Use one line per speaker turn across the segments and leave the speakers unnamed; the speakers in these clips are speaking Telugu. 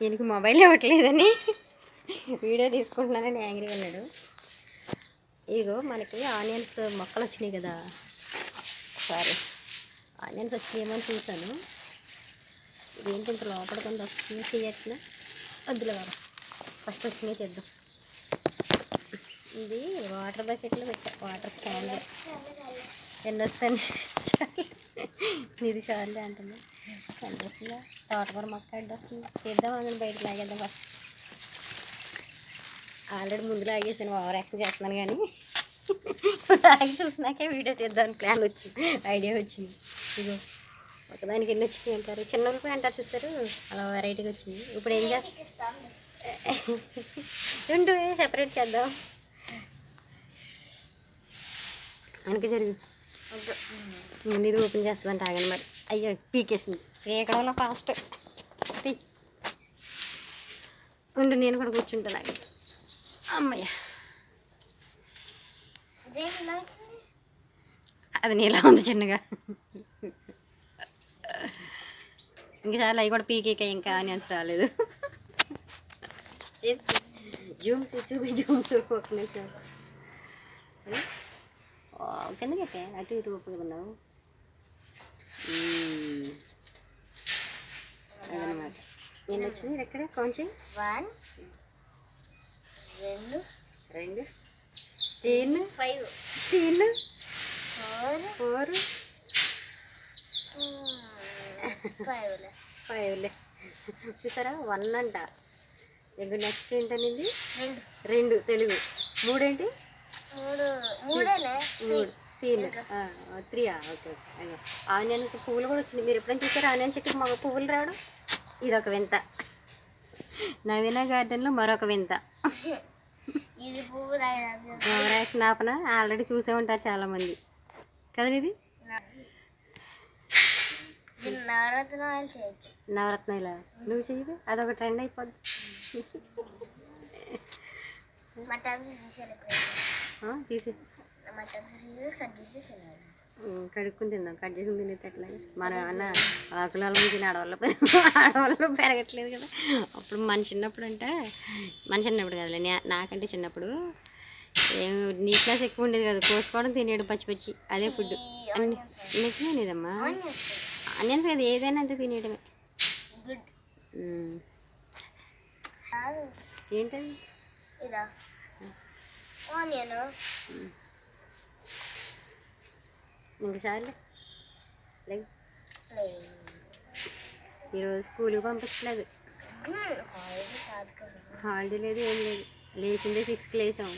ఈయనకి మొబైల్ ఇవ్వట్లేదని వీడియో తీసుకుంటున్నానని యాంగ్రీ ఉన్నాడు. ఇదిగో మనకి ఆనియన్స్ మొక్కలు వచ్చినాయి కదా, సారీ ఆనియన్స్ వచ్చినాయేమో అని చూసాను. ఇదేంటి ఇంత లోపల కొంత వస్తుంది చేయట్లా, వద్దులే బాబా ఫస్ట్ వచ్చినాయి చేద్దాం. ఇది వాటర్ బకెట్లో పెట్టా, వాటర్ క్యాన్ ఎన్ని వస్తాను ఇది చాలే అంటుంది. ఎంత వస్తుందా తోటకూర మొక్క ఎడ్డు వస్తుంది, చేద్దాం అని బయటకు లాగేద్దాం ఫస్ట్. ఆల్రెడీ ముందు లాగేసాను, ఓవర్ యాక్షన్ చేస్తున్నాను కానీ లాగి చూసినాకే వీడియో తీద్దామని ప్లాన్ వచ్చింది, ఐడియా వచ్చింది. ఇగో ఒకదానికి ఎన్ని వచ్చినాయి అంటారు, చిన్న ఉల్లిపాయ అంటారు చూస్తారు, అలా వెరైటీగా వచ్చింది. ఇప్పుడు ఏం చేస్తాం, రెండు సెపరేట్ చేద్దాం. వెనక జరిగి ముందు ఇది ఓపెన్ చేస్తుందంటే ఆగండి మరి. అయ్యో పీకేసింది, పీకడంలో ఫాస్ట్ ఉండు, నేను కూడా కూర్చుంటాను. అమ్మయ్య అది నీలా ఉంది చిన్నగా. ఇంకా చాలా అవి కూడా పీకేక, ఇంకా ఆనియన్స్ రాలేదు. జూమ్ జూమ్ కిందకైతే అటు ఇటు ఒప్పుకున్నావు అదనమాట. నేను వచ్చింది ఎక్కడ కొంచెం 1 2 3 4 5 చూసారా, 1 అంట. ఇంకా నెక్స్ట్ ఏంటనేది 2 తెలుగు, 3 ఏంటి 3 ఓకే. అయ్యో ఆనియన్ పువ్వులు కూడా వచ్చినాయి. మీరు ఎప్పుడైనా చూసారా ఆనియన్ చెట్టుకు మగ పువ్వులు రావడం? ఇదొక వింత, నవీనా గార్డెన్లో మరొక వింత. రియాక్షన్ ఆపన ఆల్రెడీ చూసే ఉంటారు చాలామంది కదా. ఇది నవరత్న ఇలా నువ్వు చెయ్యి, అదొక ట్రెండ్ అయిపోద్ది. తీసి కడుక్కుని తిందాం, కట్ చేసి తినేది ఎట్లా. మనం ఏమన్నా ఆకుల తిని ఆడవాళ్ళు పెరగట్లేదు కదా. అప్పుడు మన చిన్నప్పుడు అంటే, మన చిన్నప్పుడు కదలే, నాకంటే చిన్నప్పుడు నీట్నెస్ ఎక్కువ ఉండేది కదా, కోసుకోవడం తినేయడం పచ్చి పచ్చి, అదే ఫుడ్. అన్ని నిజమే ఇదమ్మా, ఆనియన్స్ కదా ఏదైనా అంతే తినేయడమే. ఏంటది ఇంకసారి లేదు, ఈరోజు స్కూల్కి పంపించలేదు, హాలిడే లేదు ఏం లేదు. లేచిందే 6కి లేచాం.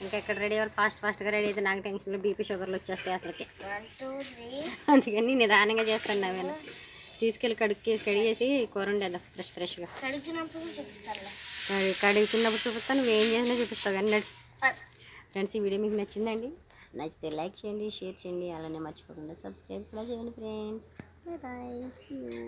ఇంకెక్కడ రెడీ అవ్వాలి, ఫాస్ట్గా రెడీ అయితే నాకు టెన్షన్లో బీపీ షుగర్లు వచ్చేస్తాయి అసలుకి. అందుకని నిదానంగా చేస్తాను. నవేనా తీసుకెళ్ళి కడిగేసి కూర ఉండేద్దాం ఫ్రెష్గా. కడుగుతున్నప్పుడు చూపిస్తాను, నువ్వేం చేసినా చూపిస్తావు కానీ. ఫ్రెండ్స్, ఈ వీడియో మీకు నచ్చిందండి? నచ్చితే లైక్ చేయండి, షేర్ చేయండి, అలానే మర్చిపోకుండా సబ్స్క్రైబ్ కూడా చేయండి ఫ్రెండ్స్. Bye, see you.